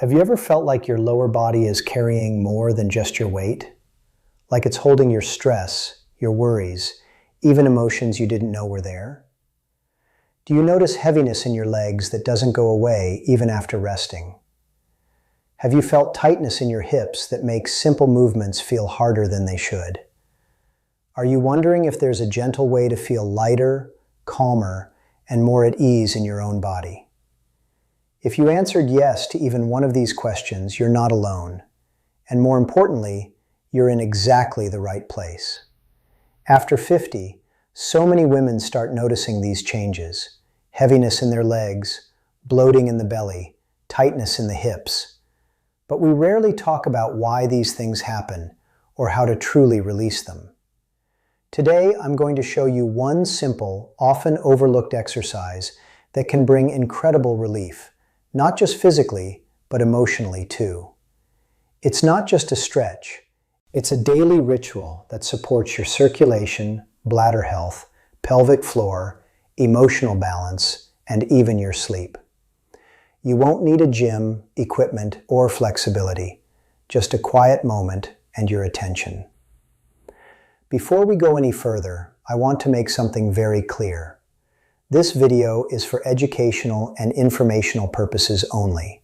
Have you ever felt like your lower body is carrying more than just your weight? Like it's holding your stress, your worries, even emotions you didn't know were there? Do you notice heaviness in your legs that doesn't go away even after resting? Have you felt tightness in your hips that makes simple movements feel harder than they should? Are you wondering if there's a gentle way to feel lighter, calmer, and more at ease in your own body? If you answered yes to even one of these questions, you're not alone. And more importantly, you're in exactly the right place. After 50, so many women start noticing these changes: heaviness in their legs, bloating in the belly, tightness in the hips. But we rarely talk about why these things happen or how to truly release them. Today, I'm going to show you one simple, often overlooked exercise that can bring incredible relief, not just physically, but emotionally too. It's not just a stretch. It's a daily ritual that supports your circulation, bladder health, pelvic floor, emotional balance, and even your sleep. You won't need a gym, equipment, or flexibility, just a quiet moment and your attention. Before we go any further, I want to make something very clear. This video is for educational and informational purposes only.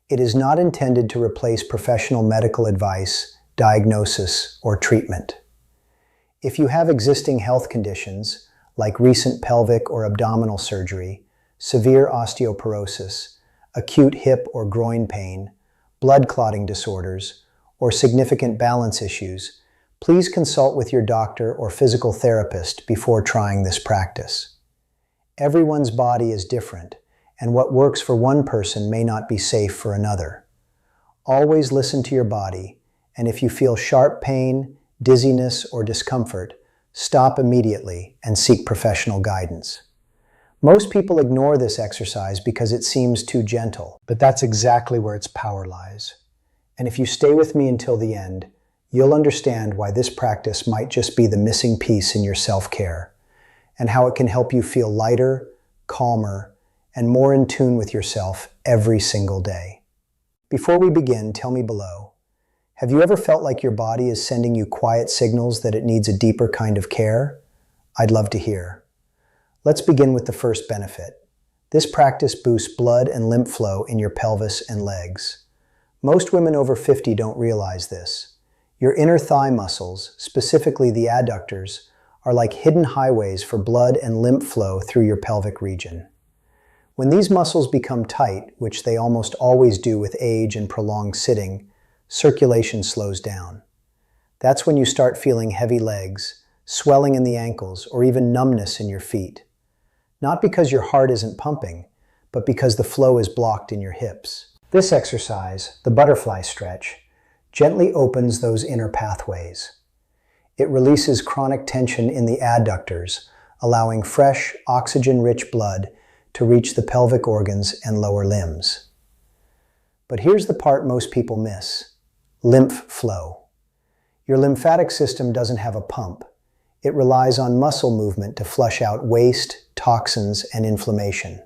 It is not intended to replace professional medical advice, diagnosis, or treatment. If you have existing health conditions, like recent pelvic or abdominal surgery, severe osteoporosis, acute hip or groin pain, blood clotting disorders, or significant balance issues, please consult with your doctor or physical therapist before trying this practice. Everyone's body is different, and what works for one person may not be safe for another. Always listen to your body, and if you feel sharp pain, dizziness, or discomfort, stop immediately and seek professional guidance. Most people ignore this exercise because it seems too gentle, but that's exactly where its power lies. And if you stay with me until the end, you'll understand why this practice might just be the missing piece in your self-care, and how it can help you feel lighter, calmer, and more in tune with yourself every single day. Before we begin, tell me below, have you ever felt like your body is sending you quiet signals that it needs a deeper kind of care? I'd love to hear. Let's begin with the first benefit. This practice boosts blood and lymph flow in your pelvis and legs. Most women over 50 don't realize this. Your inner thigh muscles, specifically the adductors, are like hidden highways for blood and lymph flow through your pelvic region. When these muscles become tight, which they almost always do with age and prolonged sitting, circulation slows down. That's when you start feeling heavy legs, swelling in the ankles, or even numbness in your feet. Not because your heart isn't pumping, but because the flow is blocked in your hips. This exercise, the butterfly stretch, gently opens those inner pathways. It releases chronic tension in the adductors, allowing fresh, oxygen-rich blood to reach the pelvic organs and lower limbs. But here's the part most people miss: lymph flow. Your lymphatic system doesn't have a pump. It relies on muscle movement to flush out waste, toxins, and inflammation.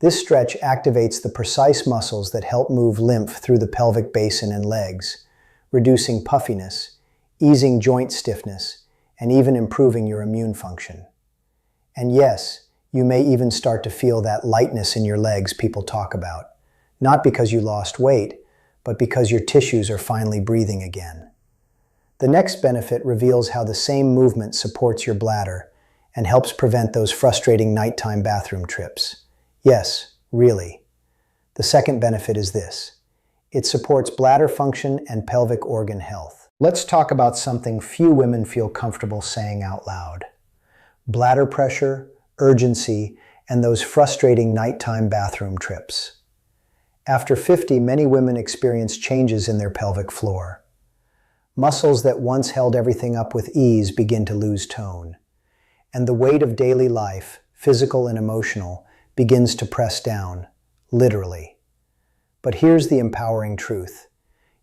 This stretch activates the precise muscles that help move lymph through the pelvic basin and legs, reducing puffiness, easing joint stiffness, and even improving your immune function. And yes, you may even start to feel that lightness in your legs people talk about, not because you lost weight, but because your tissues are finally breathing again. The next benefit reveals how the same movement supports your bladder and helps prevent those frustrating nighttime bathroom trips. Yes, really. The second benefit is this: it supports bladder function and pelvic organ health. Let's talk about something few women feel comfortable saying out loud: bladder pressure, urgency, and those frustrating nighttime bathroom trips. After 50, many women experience changes in their pelvic floor. Muscles that once held everything up with ease begin to lose tone, and the weight of daily life, physical and emotional, begins to press down, literally. But here's the empowering truth.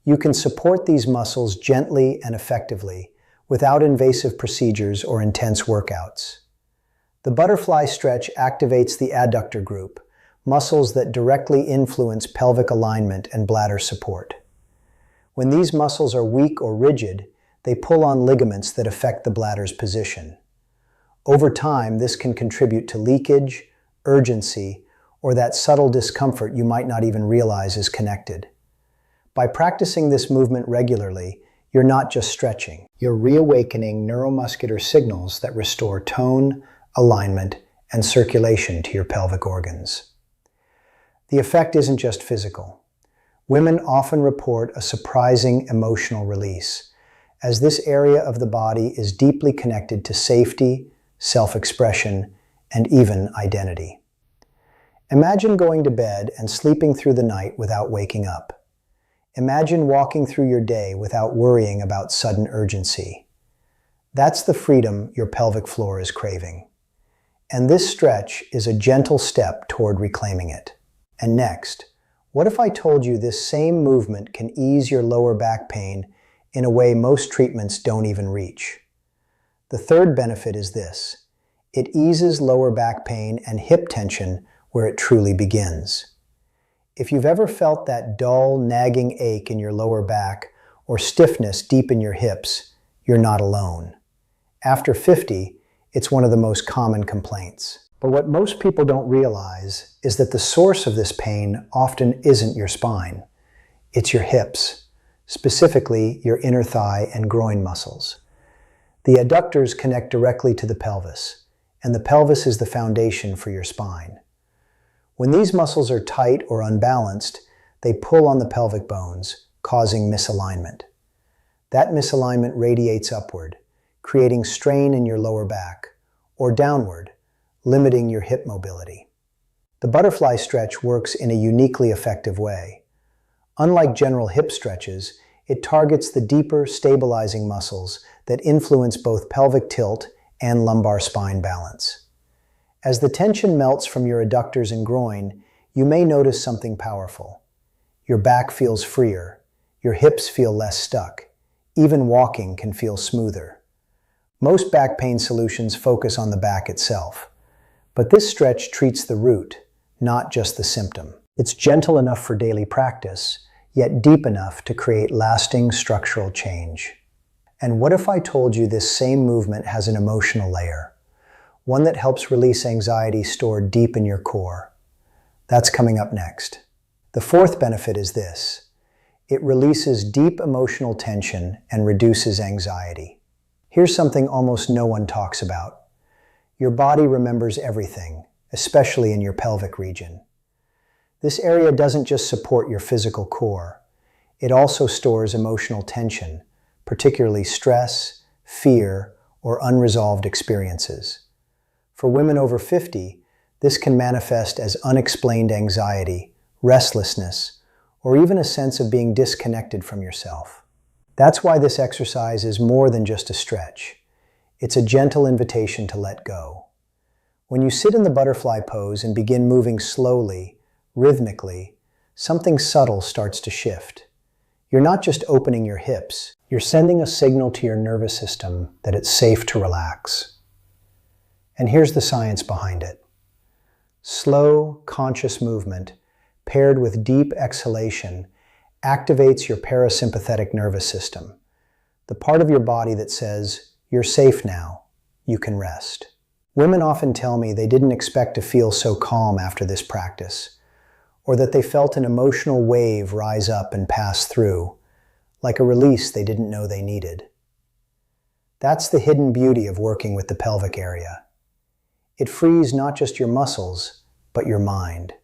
You can support these muscles gently and effectively without invasive procedures or intense workouts. The butterfly stretch activates the adductor group, muscles that directly influence pelvic alignment and bladder support. When these muscles are weak or rigid, they pull on ligaments that affect the bladder's position. Over time, this can contribute to leakage, urgency, or that subtle discomfort you might not even realize is connected. By practicing this movement regularly, you're not just stretching. You're reawakening neuromuscular signals that restore tone, alignment, and circulation to your pelvic organs. The effect isn't just physical. Women often report a surprising emotional release, as this area of the body is deeply connected to safety, self-expression, and even identity. Imagine going to bed and sleeping through the night without waking up. Imagine walking through your day without worrying about sudden urgency. That's the freedom your pelvic floor is craving. And this stretch is a gentle step toward reclaiming it. And next, what if I told you this same movement can ease your lower back pain in a way most treatments don't even reach? The third benefit is this: it eases lower back pain and hip tension where it truly begins. If you've ever felt that dull, nagging ache in your lower back or stiffness deep in your hips, you're not alone. After 50, it's one of the most common complaints. But what most people don't realize is that the source of this pain often isn't your spine. It's your hips, specifically your inner thigh and groin muscles. The adductors connect directly to the pelvis, and the pelvis is the foundation for your spine. When these muscles are tight or unbalanced, they pull on the pelvic bones, causing misalignment. That misalignment radiates upward, creating strain in your lower back, or downward, limiting your hip mobility. The butterfly stretch works in a uniquely effective way. Unlike general hip stretches, it targets the deeper, stabilizing muscles that influence both pelvic tilt and lumbar spine balance. As the tension melts from your adductors and groin, you may notice something powerful. Your back feels freer, your hips feel less stuck, even walking can feel smoother. Most back pain solutions focus on the back itself, but this stretch treats the root, not just the symptom. It's gentle enough for daily practice, yet deep enough to create lasting structural change. And what if I told you this same movement has an emotional layer, one that helps release anxiety stored deep in your core? That's coming up next. The fourth benefit is this: it releases deep emotional tension and reduces anxiety. Here's something almost no one talks about. Your body remembers everything, especially in your pelvic region. This area doesn't just support your physical core, it also stores emotional tension, particularly stress, fear, or unresolved experiences. For women over 50, this can manifest as unexplained anxiety, restlessness, or even a sense of being disconnected from yourself. That's why this exercise is more than just a stretch. It's a gentle invitation to let go. When you sit in the butterfly pose and begin moving slowly, rhythmically, something subtle starts to shift. You're not just opening your hips, you're sending a signal to your nervous system that it's safe to relax. And here's the science behind it. Slow, conscious movement, paired with deep exhalation, activates your parasympathetic nervous system, the part of your body that says, "You're safe now, you can rest." Women often tell me they didn't expect to feel so calm after this practice, or that they felt an emotional wave rise up and pass through, like a release they didn't know they needed. That's the hidden beauty of working with the pelvic area. It frees not just your muscles, but your mind.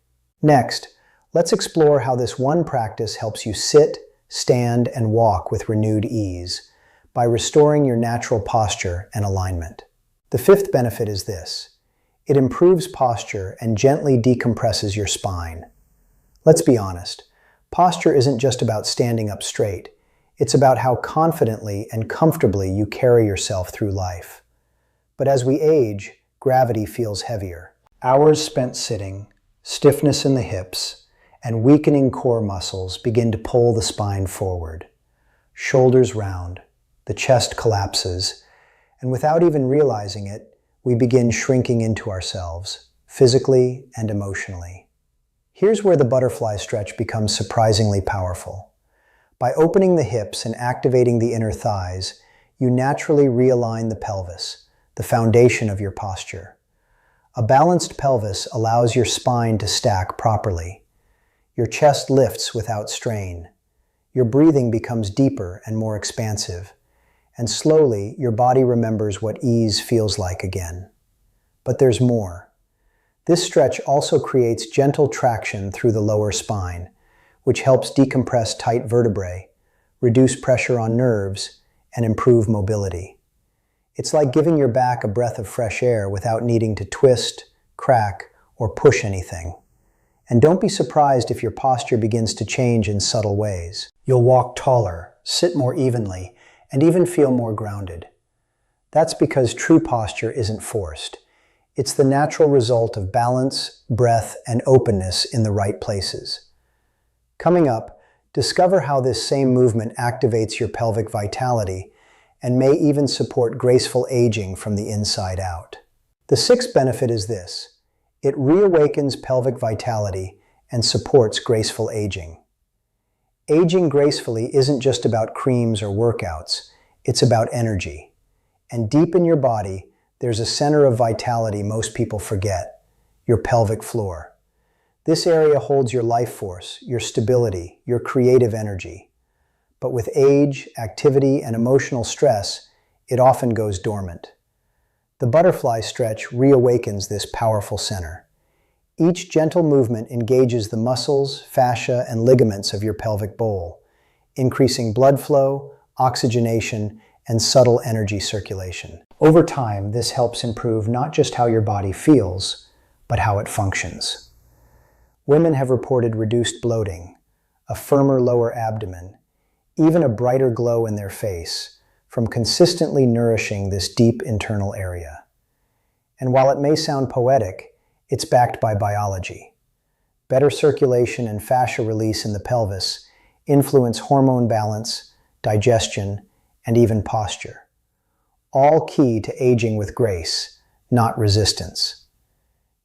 Next, let's explore how this one practice helps you sit, stand, and walk with renewed ease by restoring your natural posture and alignment. The fifth benefit is this: it improves posture and gently decompresses your spine. Let's be honest, posture isn't just about standing up straight. It's about how confidently and comfortably you carry yourself through life. But as we age, gravity feels heavier. Hours spent sitting, stiffness in the hips, and weakening core muscles begin to pull the spine forward. Shoulders round, the chest collapses, and without even realizing it, we begin shrinking into ourselves, physically and emotionally. Here's where the butterfly stretch becomes surprisingly powerful. By opening the hips and activating the inner thighs, you naturally realign the pelvis, the foundation of your posture. A balanced pelvis allows your spine to stack properly. Your chest lifts without strain. Your breathing becomes deeper and more expansive, and slowly your body remembers what ease feels like again. But there's more. This stretch also creates gentle traction through the lower spine, which helps decompress tight vertebrae, reduce pressure on nerves, and improve mobility. It's like giving your back a breath of fresh air without needing to twist, crack, or push anything. And don't be surprised if your posture begins to change in subtle ways. You'll walk taller, sit more evenly, and even feel more grounded. That's because true posture isn't forced. It's the natural result of balance, breath, and openness in the right places. Coming up, discover how this same movement activates your pelvic vitality and may even support graceful aging from the inside out. The sixth benefit is this: it reawakens pelvic vitality and supports graceful aging. Aging gracefully isn't just about creams or workouts, it's about energy. And deep in your body, there's a center of vitality most people forget: your pelvic floor. This area holds your life force, your stability, your creative energy. But with age, activity, and emotional stress, it often goes dormant. The butterfly stretch reawakens this powerful center. Each gentle movement engages the muscles, fascia, and ligaments of your pelvic bowl, increasing blood flow, oxygenation, and subtle energy circulation. Over time, this helps improve not just how your body feels, but how it functions. Women have reported reduced bloating, a firmer lower abdomen, even a brighter glow in their face from consistently nourishing this deep internal area. And while it may sound poetic, it's backed by biology. Better circulation and fascia release in the pelvis influence hormone balance, digestion, and even posture. All key to aging with grace, not resistance.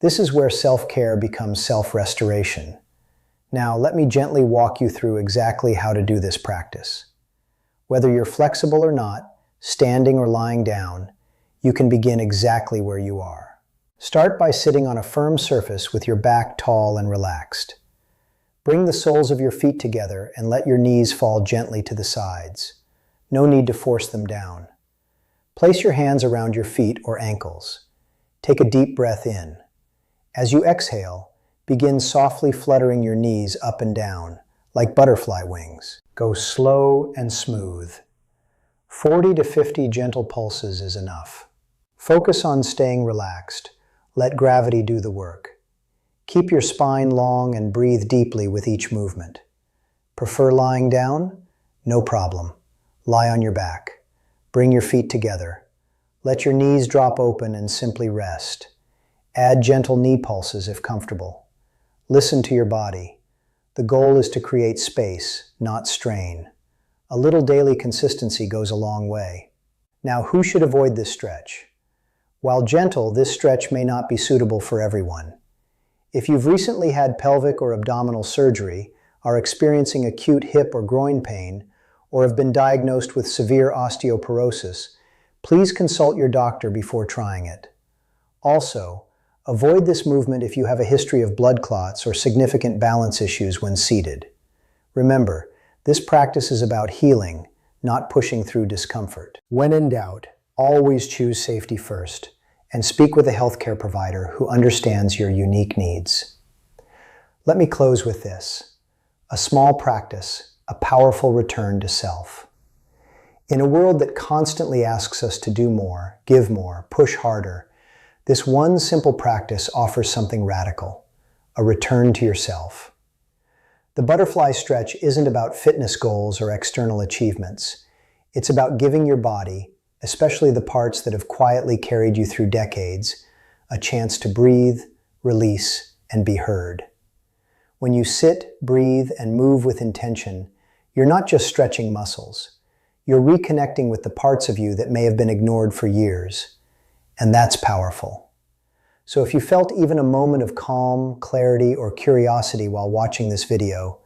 This is where self-care becomes self-restoration. Now, let me gently walk you through exactly how to do this practice. Whether you're flexible or not, standing or lying down, you can begin exactly where you are. Start by sitting on a firm surface with your back tall and relaxed. Bring the soles of your feet together and let your knees fall gently to the sides. No need to force them down. Place your hands around your feet or ankles. Take a deep breath in. As you exhale, begin softly fluttering your knees up and down, like butterfly wings. Go slow and smooth. 40 to 50 gentle pulses is enough. Focus on staying relaxed. Let gravity do the work. Keep your spine long and breathe deeply with each movement. Prefer lying down? No problem. Lie on your back. Bring your feet together. Let your knees drop open and simply rest. Add gentle knee pulses if comfortable. Listen to your body. The goal is to create space, not strain. A little daily consistency goes a long way. Now, who should avoid this stretch? While gentle, this stretch may not be suitable for everyone. If you've recently had pelvic or abdominal surgery, are experiencing acute hip or groin pain, or have been diagnosed with severe osteoporosis, please consult your doctor before trying it. Also, avoid this movement if you have a history of blood clots or significant balance issues when seated. Remember, this practice is about healing, not pushing through discomfort. When in doubt, always choose safety first and speak with a healthcare provider who understands your unique needs. Let me close with this: a small practice, a powerful return to self. In a world that constantly asks us to do more, give more, push harder, this one simple practice offers something radical: a return to yourself. The butterfly stretch isn't about fitness goals or external achievements. It's about giving your body, especially the parts that have quietly carried you through decades, a chance to breathe, release, and be heard. When you sit, breathe, and move with intention, you're not just stretching muscles. You're reconnecting with the parts of you that may have been ignored for years. And that's powerful. So if you felt even a moment of calm, clarity, or curiosity while watching this video,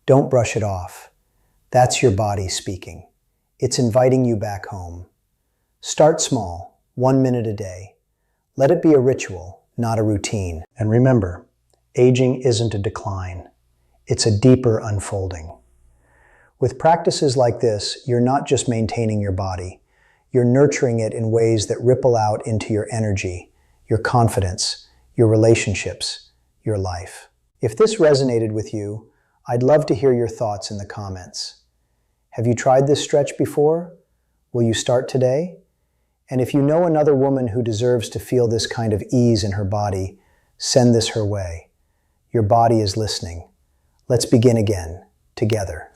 don't brush it off. That's your body speaking. It's inviting you back home. Start small, 1 minute a day. Let it be a ritual, not a routine. And remember, aging isn't a decline. It's a deeper unfolding. With practices like this, you're not just maintaining your body. You're nurturing it in ways that ripple out into your energy, your confidence, your relationships, your life. If this resonated with you, I'd love to hear your thoughts in the comments. Have you tried this stretch before? Will you start today? And if you know another woman who deserves to feel this kind of ease in her body, send this her way. Your body is listening. Let's begin again, together.